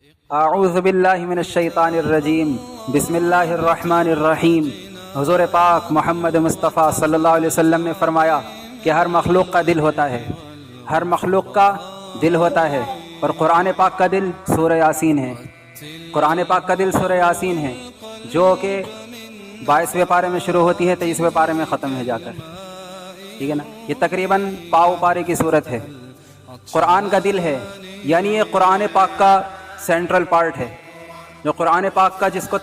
اعوذ باللہ من الشیطان الرجیم، بسم اللہ الرحمن الرحیم۔ حضور پاک محمد مصطفیٰ صلی اللہ علیہ وسلم نے فرمایا کہ ہر مخلوق کا دل ہوتا ہے، ہر مخلوق کا دل ہوتا ہے، اور قرآن پاک کا دل سورہ یاسین ہے۔ قرآن پاک کا دل سورہ یاسین ہے، جو کہ 22ویں پارے میں شروع ہوتی ہے، 23ویں پارے میں ختم ہے جا کر، ٹھیک ہے نا۔ یہ تقریباً پاؤ پارے کی صورت ہے۔ قرآن کا دل ہے، یعنی یہ قرآن پاک کا سینٹرل پارٹ ہے، جو قرآن پاک کا جس کو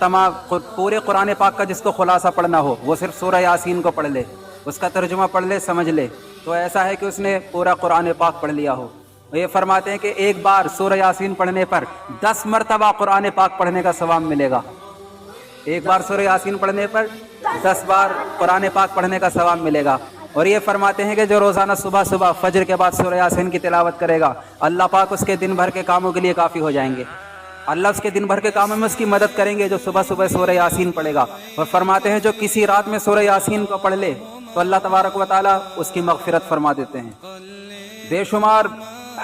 پورے قرآن پاک کا جس کو خلاصہ پڑھنا ہو وہ صرف سورہ یاسین کو پڑھ لے، اس کا ترجمہ پڑھ لے، سمجھ لے، تو ایسا ہے کہ اس نے پورا قرآن پاک پڑھ لیا ہو۔ یہ فرماتے ہیں کہ ایک بار سورہ یاسین پڑھنے پر 10 مرتبہ قرآن پاک پڑھنے کا ثواب ملے گا۔ ایک بار سورہ یاسین پڑھنے پر 10 بار قرآن پاک پڑھنے کا ثواب ملے گا۔ اور یہ فرماتے ہیں کہ جو روزانہ صبح صبح فجر کے بعد سورہ یاسین کی تلاوت کرے گا، اللہ پاک اس کے دن بھر کے کاموں کے لیے کافی ہو جائیں گے۔ اللہ اس کے دن بھر کے کاموں میں اس کی مدد کریں گے جو صبح صبح سورہ یاسین پڑھے گا۔ اور فرماتے ہیں جو کسی رات میں سورہ یاسین کو پڑھ لے تو اللہ تبارک و تعالیٰ اس کی مغفرت فرما دیتے ہیں۔ بے شمار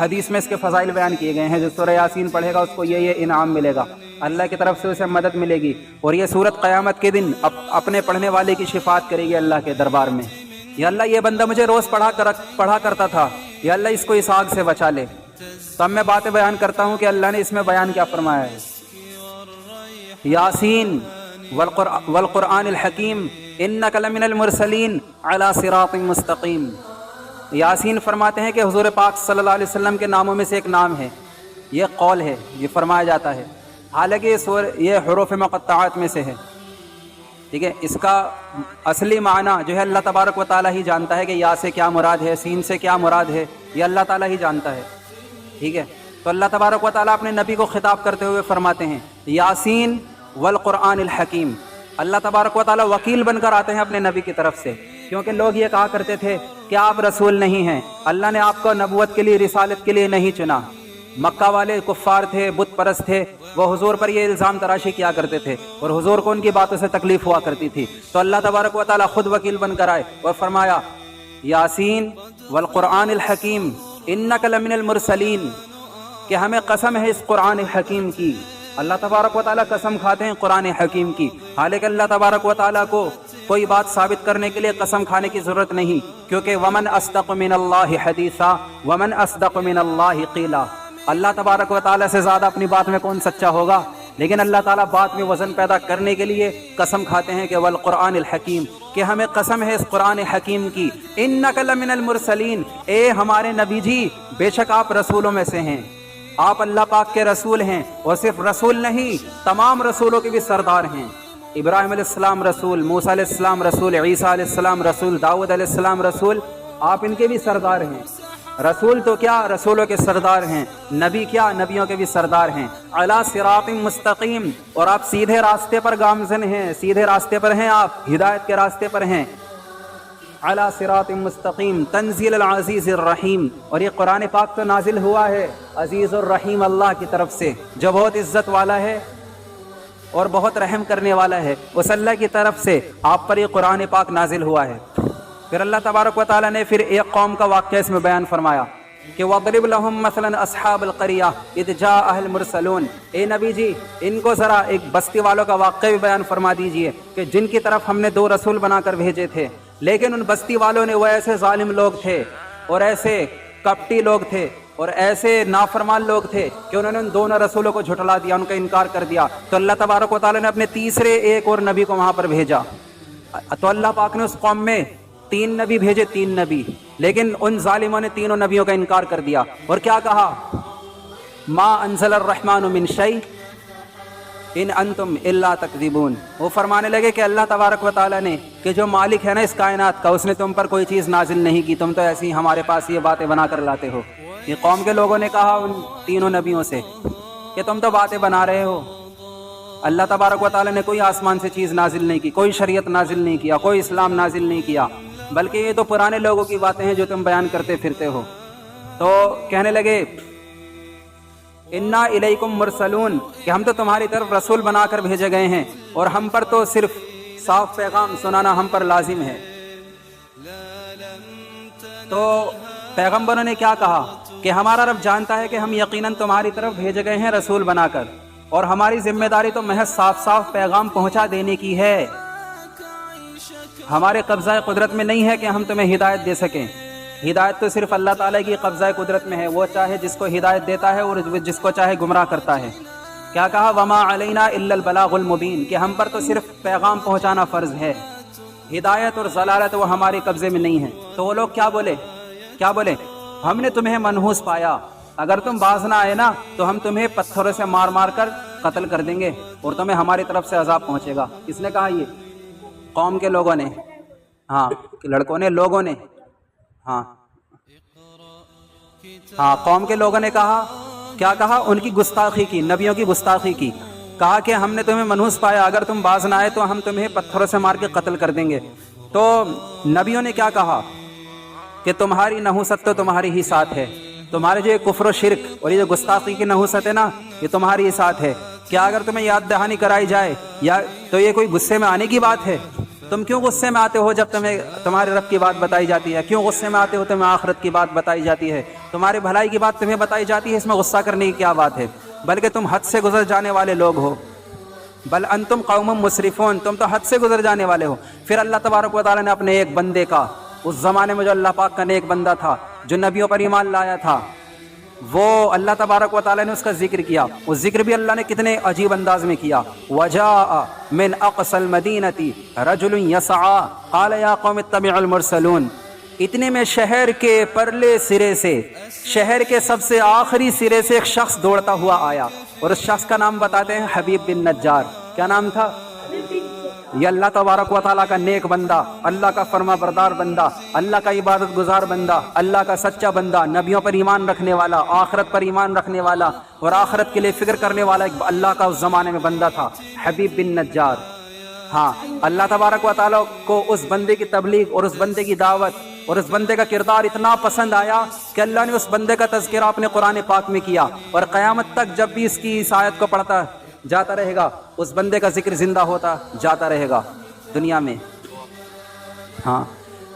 حدیث میں اس کے فضائل بیان کیے گئے ہیں، جو سورہ یاسین پڑھے گا اس کو یہ انعام ملے گا، اللہ کی طرف سے اسے مدد ملے گی، اور یہ سورت قیامت کے دن اپنے پڑھنے والے کی شفاعت کرے گی اللہ کے دربار میں۔ یا اللہ یہ بندہ مجھے روز پڑھا کرتا تھا، یا اللہ اس کو اس آگ سے بچا لے۔ تو اب میں باتیں بیان کرتا ہوں کہ اللہ نے اس میں بیان کیا فرمایا ہے۔ یاسین والقرآن الحکیم انک لمن المرسلین علی صراط مستقیم۔ یاسین فرماتے ہیں کہ حضور پاک صلی اللہ علیہ وسلم کے ناموں میں سے ایک نام ہے، یہ قول ہے، یہ فرمایا جاتا ہے، حالانکہ یہ حروف مقطعات میں سے ہے، ٹھیک ہے۔ اس کا اصلی معنی جو ہے اللہ تبارک و تعالیٰ ہی جانتا ہے کہ یا سے کیا مراد ہے، سین سے کیا مراد ہے، یہ اللہ تعالیٰ ہی جانتا ہے، ٹھیک ہے۔ تو اللہ تبارک و تعالیٰ اپنے نبی کو خطاب کرتے ہوئے فرماتے ہیں یاسین والقرآن الحکیم۔ اللہ تبارک و تعالیٰ وکیل بن کر آتے ہیں اپنے نبی کی طرف سے، کیونکہ لوگ یہ کہا کرتے تھے کہ آپ رسول نہیں ہیں، اللہ نے آپ کو نبوت کے لیے، رسالت کے لیے نہیں چنا۔ مکہ والے کفار تھے، بت پرست تھے، وہ حضور پر یہ الزام تراشی کیا کرتے تھے، اور حضور کو ان کی باتوں سے تکلیف ہوا کرتی تھی۔ تو اللہ تبارک و تعالیٰ خود وکیل بن کر آئے اور فرمایا یاسین والقرآن الحکیم انک لمن المرسلین، کہ ہمیں قسم ہے اس قرآن حکیم کی۔ اللہ تبارک و تعالیٰ قسم کھاتے ہیں قرآن حکیم کی، حالانکہ اللہ تبارک و تعالیٰ کو کوئی بات ثابت کرنے کے لیے قسم کھانے کی ضرورت نہیں، کیونکہ ومن اصدق من اللہ حدیثا ومن اصدق من اللہ قیلا۔ اللہ تبارک و تعالیٰ سے زیادہ اپنی بات میں کون سچا ہوگا، لیکن اللہ تعالیٰ بات میں وزن پیدا کرنے کے لیے قسم کھاتے ہیں کہ والقرآن الحکیم، کہ ہمیں قسم ہے اس قرآن حکیم کی، انک لمن المرسلین، اے ہمارے نبی جی بے شک آپ رسولوں میں سے ہیں، آپ اللہ پاک کے رسول ہیں، اور صرف رسول نہیں تمام رسولوں کے بھی سردار ہیں۔ ابراہیم علیہ السلام رسول، موسیٰ علیہ السلام رسول، عیسیٰ علیہ السلام رسول، داؤد علیہ السلام رسول، آپ ان کے بھی سردار ہیں۔ رسول تو کیا، رسولوں کے سردار ہیں، نبی کیا، نبیوں کے بھی سردار ہیں۔ علی صراط مستقیم، اور آپ سیدھے راستے پر گامزن ہیں، سیدھے راستے پر ہیں، آپ ہدایت کے راستے پر ہیں۔ علی صراط مستقیم تنزیل العزیز الرحیم، اور یہ قرآن پاک تو نازل ہوا ہے عزیز الرحیم اللہ کی طرف سے، جو بہت عزت والا ہے اور بہت رحم کرنے والا ہے، اس اللہ کی طرف سے آپ پر یہ قرآن پاک نازل ہوا ہے۔ پھر اللہ تبارک و تعالیٰ نے پھر ایک قوم کا واقعہ اس میں بیان فرمایا کہ وَضْرِبْ لَهُمْ مَثْلًا أَصْحَابَ الْقَرْيَةِ إِذْ جَاءَهَا الْمُرْسَلُونَ۔ اے نبی جی ان کو ذرا ایک بستی والوں کا واقعہ بھی بیان فرما دیجئے کہ جن کی طرف ہم نے 2 رسول بنا کر بھیجے تھے، لیکن ان بستی والوں نے وہ ایسے ظالم لوگ تھے اور ایسے کپٹی لوگ تھے اور ایسے نافرمان لوگ تھے کہ انہوں نے ان دونوں رسولوں کو جھٹلا دیا، ان کا انکار کر دیا۔ تو اللہ تبارک و تعالیٰ نے اپنے تیسرے ایک اور نبی کو وہاں پر بھیجا، تو اللہ پاک نے اس قوم میں 3 نبی بھیجے، 3 نبی، لیکن ان ظالموں نے تینوں نبیوں کا انکار کر دیا، اور کیا کہا، ما انزل الرحمن من شیء ان انتم الا تکذبون۔ وہ فرمانے لگے کہ اللہ تبارک و تعالیٰ نے، کہ جو مالک ہے نا اس کائنات کا، اس نے تم پر کوئی چیز نازل نہیں کی، تم تو ایسی ہمارے پاس یہ باتیں بنا کر لاتے ہو۔ یہ قوم کے لوگوں نے کہا ان تینوں نبیوں سے کہ تم تو باتیں بنا رہے ہو، اللہ تبارک و تعالیٰ نے کوئی آسمان سے چیز نازل نہیں کی، کوئی شریعت نازل نہیں کیا، کوئی اسلام نازل نہیں کیا، بلکہ یہ تو پرانے لوگوں کی باتیں ہیں جو تم بیان کرتے پھرتے ہو۔ تو کہنے لگے انا الیکم مرسلون، کہ ہم تو تمہاری طرف رسول بنا کر بھیجے گئے ہیں، اور ہم پر تو صرف صاف پیغام سنانا ہم پر لازم ہے۔ تو پیغمبروں نے کیا کہا کہ ہمارا رب جانتا ہے کہ ہم یقیناً تمہاری طرف بھیجے گئے ہیں رسول بنا کر، اور ہماری ذمہ داری تو محض صاف صاف پیغام پہنچا دینے کی ہے، ہمارے قبضہ قدرت میں نہیں ہے کہ ہم تمہیں ہدایت دے سکیں، ہدایت تو صرف اللہ تعالیٰ کی قبضہ قدرت میں ہے، وہ چاہے جس کو ہدایت دیتا ہے اور جس کو چاہے گمراہ کرتا ہے۔ کیا کہا؟ وما علینا الا البلاغ المبین، کہ ہم پر تو صرف پیغام پہنچانا فرض ہے، ہدایت اور ضلالت وہ ہمارے قبضے میں نہیں ہے۔ تو وہ لوگ کیا بولے؟ ہم نے تمہیں منحوس پایا، اگر تم باز نہ آئے نا تو ہم تمہیں پتھروں سے مار مار کر قتل کر دیں گے اور تمہیں ہماری طرف سے عذاب پہنچے گا۔ کس نے کہا؟ یہ قوم کے لوگوں نے، ہاں لڑکوں نے، لوگوں نے، ہاں قوم کے لوگوں نے کہا، کیا کہا؟ ان کی گستاخی کی، نبیوں کی گستاخی کی، کہا کہ ہم نے تمہیں منحوس پایا، اگر تم باز نہ آئے تو ہم تمہیں پتھروں سے مار کے قتل کر دیں گے۔ تو نبیوں نے کیا کہا کہ تمہاری نحوست تو تمہاری ہی ساتھ ہے، تمہارے جو یہ کفر و شرک اور یہ جو گستاخی کی نحوست ہے نا، یہ تمہاری ہی ساتھ ہے۔ کیا اگر تمہیں یاد دہانی کرائی جائے یا تو یہ کوئی غصے میں آنے کی بات ہے؟ تم کیوں غصے میں آتے ہو جب تمہیں تمہارے رب کی بات بتائی جاتی ہے؟ کیوں غصے میں آتے ہو؟ تمہیں آخرت کی بات بتائی جاتی ہے، تمہارے بھلائی کی بات تمہیں بتائی جاتی ہے، اس میں غصہ کرنے کی کیا بات ہے؟ بلکہ تم حد سے گزر جانے والے لوگ ہو، بل انتم قوم مسرفون، تم تو حد سے گزر جانے والے ہو۔ پھر اللہ تبارک و تعالیٰ نے اپنے ایک بندے کا، اس زمانے میں جو اللہ پاک کا نیک بندہ تھا، جو نبیوں پر ایمان لایا تھا، وہ اللہ تبارک و تعالیٰ نے اس کا ذکر کیا۔ اس ذکر بھی اللہ نے کتنے عجیب انداز میں کیا۔ وَجَاءَ مِنْ أَقْصَى الْمَدِينَةِ رَجُلٌ يَسْعَىٰ قَالَ يَا قَوْمِ اتَّبِعُوا الْمُرْسَلُونَ، اتنے میں شہر کے پرلے سرے سے، شہر کے سب سے آخری سرے سے ایک شخص دوڑتا ہوا آیا، اور اس شخص کا نام بتاتے ہیں حبیب بن نجار۔ کیا نام تھا؟ یہ اللہ تبارک و تعالیٰ کا نیک بندہ، اللہ کا فرما بردار بندہ، اللہ کا عبادت گزار بندہ، اللہ کا سچا بندہ، نبیوں پر ایمان رکھنے والا، آخرت پر ایمان رکھنے والا اور آخرت کے لیے فکر کرنے والا ایک اللہ کا اس زمانے میں بندہ تھا، حبیب بن نجار۔ ہاں، اللہ تبارک و تعالیٰ کو اس بندے کی تبلیغ اور اس بندے کی دعوت اور اس بندے کا کردار اتنا پسند آیا کہ اللہ نے اس بندے کا تذکرہ اپنے قرآن پاک میں کیا، اور قیامت تک جب بھی اس کی اس آیت کو پڑھتا جاتا رہے گا، اس بندے کا ذکر زندہ ہوتا جاتا رہے گا دنیا میں۔ ہاں،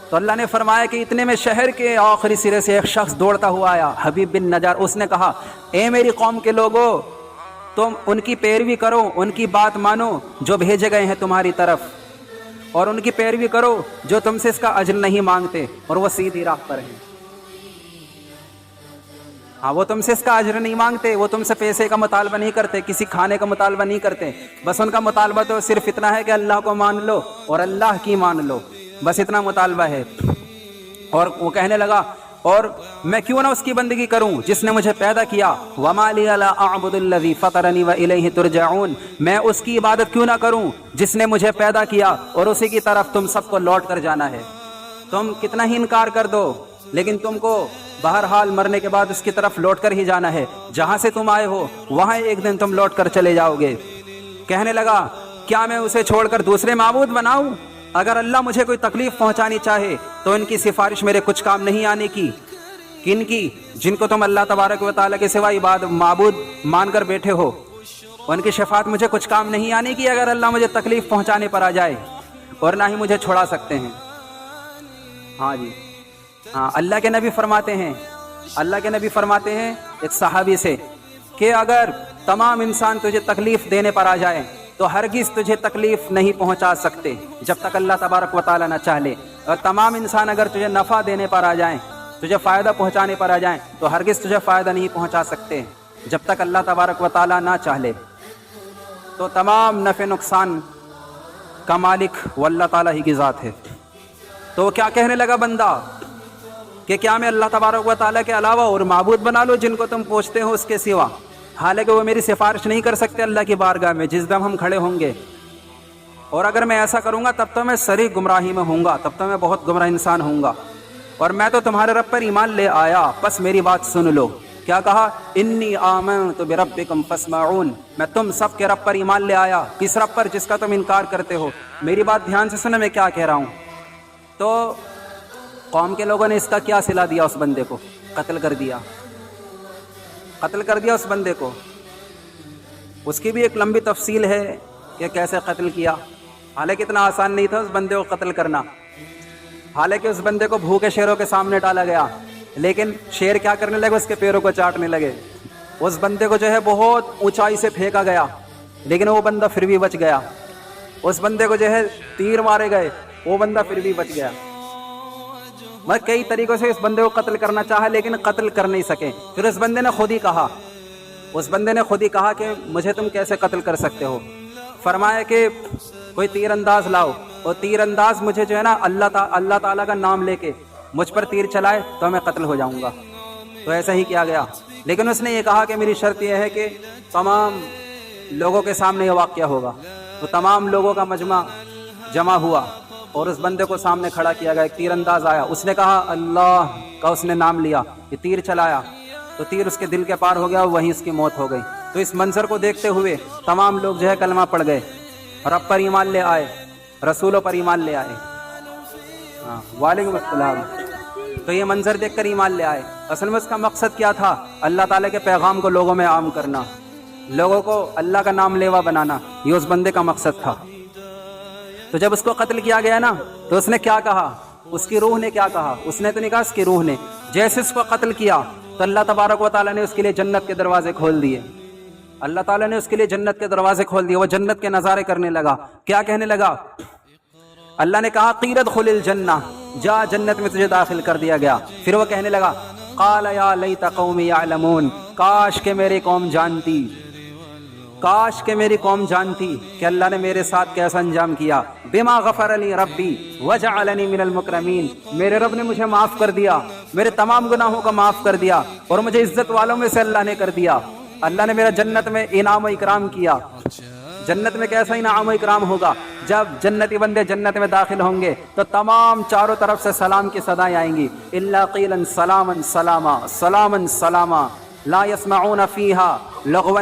تو اللہ نے فرمایا کہ اتنے میں شہر کے آخری سرے سے ایک شخص دوڑتا ہوا آیا، حبیب بن نجار۔ اس نے کہا، اے میری قوم کے لوگوں، تم ان کی پیروی کرو، ان کی بات مانو جو بھیجے گئے ہیں تمہاری طرف، اور ان کی پیروی کرو جو تم سے اس کا اجر نہیں مانگتے اور وہ سیدھی راہ پر ہیں۔ ہاں، وہ تم سے اس کا اجر نہیں مانگتے، وہ تم سے پیسے کا مطالبہ نہیں کرتے، کسی کھانے کا مطالبہ نہیں کرتے، بس ان کا مطالبہ تو صرف اتنا ہے کہ اللہ کو مان لو اور اللہ کی مان لو، بس اتنا مطالبہ ہے۔ اور وہ کہنے لگا، اور میں کیوں نہ اس کی بندگی کروں جس نے مجھے پیدا کیا، وَمَا لِيَ لَا أَعْبُدُ الَّذِي فَطَرَنِي وَإِلَيْهِ تُرْجَعُونَ، میں اس کی عبادت کیوں نہ کروں جس نے مجھے پیدا کیا اور اسی کی طرف تم سب کو لوٹ کر جانا ہے۔ تم کتنا ہی انکار کر دو، لیکن تم کو بہرحال مرنے کے بعد اس کی طرف لوٹ کر ہی جانا ہے، جہاں سے تم آئے ہو وہاں ایک دن تم لوٹ کر چلے جاؤ گے۔ کہنے لگا، کیا میں اسے چھوڑ کر دوسرے معبود بناؤں؟ اگر اللہ مجھے کوئی تکلیف پہنچانی چاہے تو ان کی سفارش میرے کچھ کام نہیں آنے کی۔ کن کی؟ جن کو تم اللہ تبارک و تعالیٰ کے سوا معبود مان کر بیٹھے ہو، ان کی شفاعت مجھے کچھ کام نہیں آنے کی اگر اللہ مجھے تکلیف پہنچانے پر آ جائے، اور نہ ہی مجھے چھڑا سکتے ہیں۔ ہاں جی، ہاں، اللہ کے نبی فرماتے ہیں ایک صحابی سے کہ اگر تمام انسان تجھے تکلیف دینے پر آ جائے تو ہرگز تجھے تکلیف نہیں پہنچا سکتے جب تک اللہ تبارک و تعالیٰ نہ چاہے، اور تمام انسان اگر تجھے نفع دینے پر آ جائیں، تجھے فائدہ پہنچانے پر آ جائیں، تو ہرگز تجھے فائدہ نہیں پہنچا سکتے جب تک اللہ تبارک و تعالیٰ نہ چاہے۔ تو تمام نفع نقصان کا مالک وہ اللہ تعالیٰ ہی کی ذات ہے۔ تو کیا کہنے لگا بندہ کہ کیا میں اللہ تبارک و تعالیٰ کے علاوہ اور معبود بنا لوں جن کو تم پوچھتے ہو اس کے سوا، حالانکہ وہ میری سفارش نہیں کر سکتے اللہ کی بارگاہ میں جس دم ہم کھڑے ہوں گے، اور اگر میں ایسا کروں گا تب تو میں سری گمراہی میں ہوں گا، تب تو میں بہت گمراہ انسان ہوں گا، اور میں تو تمہارے رب پر ایمان لے آیا، بس میری بات سن لو۔ کیا کہا؟ انی آمنت بربکم فاسمعون، میں تم سب کے رب پر ایمان لے آیا، کس رب پر جس کا تم انکار کرتے ہو، میری بات دھیان سے سنو میں کیا کہہ رہا ہوں۔ تو قوم کے لوگوں نے اس کا کیا صلہ دیا؟ اس بندے کو قتل کر دیا اس بندے کو۔ اس کی بھی ایک لمبی تفصیل ہے کہ کیسے قتل کیا، حالانکہ اتنا آسان نہیں تھا اس بندے کو قتل کرنا، حالانکہ اس بندے کو بھوکے شیروں کے سامنے ڈالا گیا، لیکن شیر کیا کرنے لگے, اس کے پیروں کو چاٹنے لگے. اس بندے کو جو ہے بہت اونچائی سے پھینکا گیا, لیکن وہ بندہ پھر بھی بچ گیا. اس بندے کو جو ہے تیر مارے گئے, وہ بندہ پھر بھی بچ گیا. میں کئی طریقوں سے اس بندے کو قتل کرنا چاہا, لیکن قتل کر نہیں سکے. پھر اس بندے نے خود ہی کہا کہ مجھے تم کیسے قتل کر سکتے ہو. فرمایا کہ کوئی تیر انداز لاؤ, اور تیر انداز مجھے جو ہے نا اللہ تعالیٰ کا نام لے کے مجھ پر تیر چلائے تو میں قتل ہو جاؤں گا. تو ایسا ہی کیا گیا. لیکن اس نے یہ کہا کہ میری شرط یہ ہے کہ تمام لوگوں کے سامنے یہ واقعہ ہوگا. تو تمام لوگوں کا مجمع جمع ہوا اور اس بندے کو سامنے کھڑا کیا گیا. ایک تیر انداز آیا, اس نے کہا اللہ کا, اس نے نام لیا, یہ تیر چلایا تو تیر اس کے دل کے پار ہو گیا, وہیں اس کی موت ہو گئی. تو اس منظر کو دیکھتے ہوئے تمام لوگ جو ہے کلمہ پڑھ گئے, رب پر ایمان لے آئے, رسولوں پر ایمان لے آئے. وعلیکم السلام. تو یہ منظر دیکھ کر ایمان لے آئے. اصل میں اس کا مقصد کیا تھا؟ اللہ تعالیٰ کے پیغام کو لوگوں میں عام کرنا, لوگوں کو اللہ کا نام لیوا بنانا. یہ اس بندے کا مقصد تھا. تو جب اس کو قتل کیا گیا نا, تو اس نے کیا کہا, اس کی روح نے کیا کہا؟ اس نے تو نہیں کہا, اس کی روح نے. جیسے اس کو قتل کیا تو اللہ تبارک و تعالیٰ نے اس کے لیے جنت کے دروازے کھول دیے. اللہ تعالیٰ نے اس کے لیے جنت کے دروازے کھول دیے. وہ جنت کے نظارے کرنے لگا. کیا کہنے لگا؟ اللہ نے کہا قیل ادخل الجنہ, جا جنت میں تجھے داخل کر دیا گیا. پھر وہ کہنے لگا قال یا لیت قومی یعلمون, کاش کہ میری قوم جانتی, کاش کہ میری قوم جانتی کہ اللہ نے میرے ساتھ کیسا انجام کیا. بما غفر لی ربی وجعلنی من المکرمین, میرے رب نے مجھے معاف کر دیا, میرے تمام گناہوں کو معاف کر دیا, اور مجھے عزت والوں میں سے اللہ نے کر دیا. اللہ نے میرا جنت میں انعام و اکرام کیا. جنت میں کیسا انعام و اکرام ہوگا؟ جب جنتی بندے جنت میں داخل ہوں گے تو تمام چاروں طرف سے سلام کی صدائیں آئیں گی. الا قیلا سلاما سلاما سلاما سلاما لا يسمعون فيها لغوا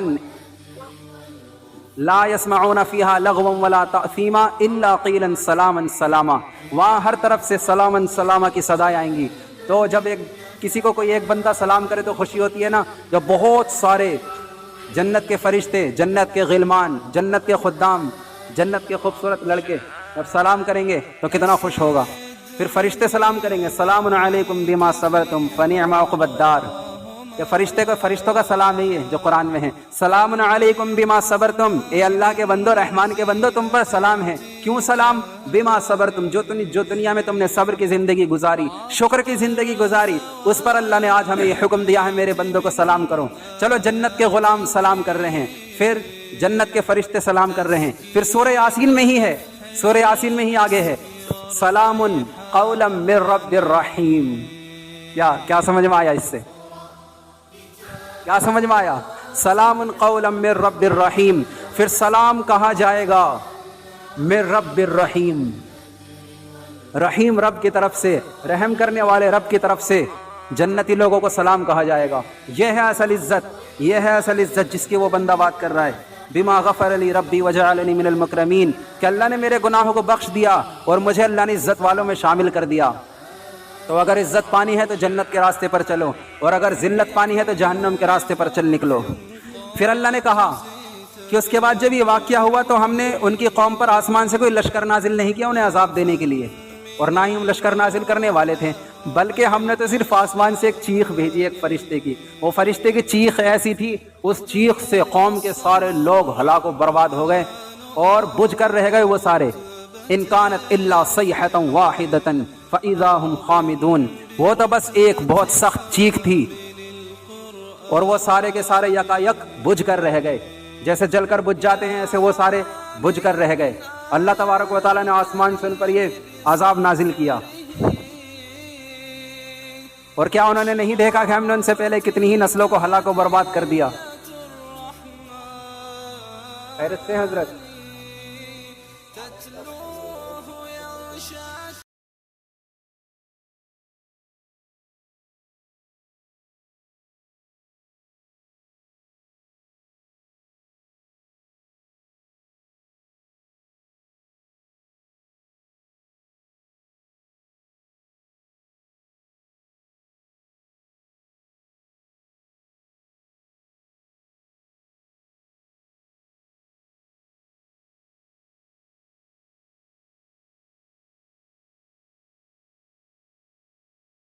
لا يسمعون فيها لغوا ولا تأثیما الا قیلا سلاما سلاما. وہاں ہر طرف سے سلاما سلاما کی صدائیں آئیں گی. تو جب کسی کو کوئی ایک بندہ سلام کرے تو خوشی ہوتی ہے نا. جب بہت سارے جنت کے فرشتے, جنت کے غلمان, جنت کے خدام, جنت کے خوبصورت لڑکے جب سلام کریں گے تو کتنا خوش ہوگا. پھر فرشتے سلام کریں گے, سلام علیکم بما صبرتم فنعم عقبی الدار. کہ فرشتوں کا سلام ہے یہ جو قرآن میں ہے, سلام علیکم بما صبرتم, اے اللہ کے بندو, رحمان کے بندو, تم پر سلام ہے. کیوں سلام؟ بما صبرتم, جو دنیا میں تم نے صبر کی زندگی گزاری, شکر کی زندگی گزاری, اس پر اللہ نے آج ہمیں یہ حکم دیا ہے میرے بندوں کو سلام کرو. چلو جنت کے غلام سلام کر رہے ہیں, پھر جنت کے فرشتے سلام کر رہے ہیں. پھر سورہ یاسین میں ہی ہے, سورہ یاسین میں ہی آگے ہے سلام قولا من رب الرحیم. کیا سمجھ میں آیا؟ اس سے کیا سمجھ میں آیا؟ سلام قولا من رب الرحیم. پھر سلام کہا جائے گا من رب الرحیم, رحیم رب کی طرف سے, رحم کرنے والے رب کی طرف سے جنتی لوگوں کو سلام کہا جائے گا. یہ ہے اصل عزت, یہ ہے اصل عزت جس کی وہ بندہ بات کر رہا ہے. بما غفر لی ربی وجعلنی من المکرمین, کہ اللہ نے میرے گناہوں کو بخش دیا اور مجھے اللہ نے عزت والوں میں شامل کر دیا. تو اگر عزت پانی ہے تو جنت کے راستے پر چلو, اور اگر ذلت پانی ہے تو جہنم کے راستے پر چل نکلو. پھر اللہ نے کہا کہ اس کے بعد جب یہ واقعہ ہوا تو ہم نے ان کی قوم پر آسمان سے کوئی لشکر نازل نہیں کیا انہیں عذاب دینے کے لیے, اور نہ ہی ہم لشکر نازل کرنے والے تھے, بلکہ ہم نے تو صرف آسمان سے ایک چیخ بھیجی ایک فرشتے کی. وہ فرشتے کی چیخ ایسی تھی, اس چیخ سے قوم کے سارے لوگ ہلاک و برباد ہو گئے اور بجھ کر رہ گئے وہ سارے. ان کانت الا صیحۃ واحدۃ فاذا هم خامدون, وہ تو بس ایک بہت سخت چیخ تھی اور وہ سارے کے سارے یکایک بجھ کر رہ گئے. جیسے جل کر بجھ جاتے ہیں ایسے وہ سارے بجھ کر رہ گئے. اللہ تبارک و تعالیٰ نے آسمان سے ان پر یہ عذاب نازل کیا. اور کیا انہوں نے نہیں دیکھا کہ ہم نے ان سے پہلے کتنی ہی نسلوں کو ہلاک و برباد کر دیا؟ خیرت سے حضرت.